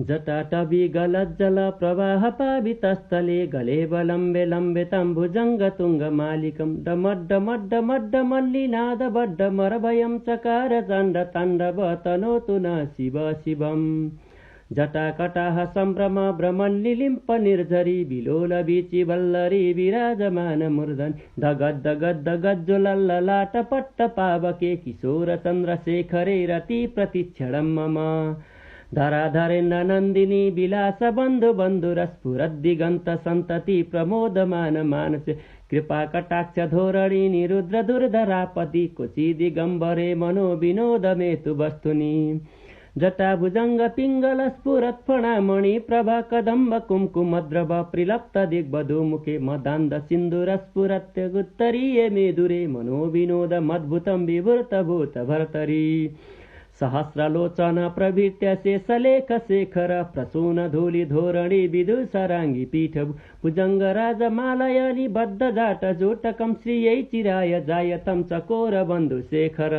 जटाटवी गलज्जल प्रवाह पावितस्थले गलेवलम्बे लम्बे तम्भुजङ्गतुङ्गमालिकं डमड्डमड्डमड्डमल्लिनाद बड्डमरभयं चकार चण्ड ताण्डव तनोतु न शिव शिवम् जटाकटाह सम्भ्रम भ्रमल्लिलिम्प निर्झरी विलोल बीचि वल्लरी विराजमान मूर्धन दगद् दगद् दगज्जुलल्ललाट पट्ट पावके किशोर चन्द्रशेखरे रति प्रतिक्षणं मम धराधरेन्द्र नन्दिनी विलास बन्धु बन्धुरस्फुरद्दिगन्त सन्तति प्रमोदमान मानसे कृपा कटाक्ष धोरणी निरुद्र दुर्धरापति कुचि दिगम्बरे मनो विनोद मेतु वस्तुनि जटाभुजङ्ग पिङ्गल स्फुरत् फणामणि प्रभा कदम्ब कुङ्कुमद्रव प्रिलप्त दिग्वधू मुखे मदान्ध सिन्दूर स्फुरत् गुत्तरीये मेदुरे मनो विनोद मद्भुतं विवृत भूत भर्तरी सहस्रलोचन प्रभृत्य शेषलेख शेखर प्रसून धूलि धोरणी विदुषराङ्गी पीठ भुजङ्ग राजमालयनि बद्ध जाट जोटकं श्रियै चिराय जायतं चकोर बन्धु शेखर।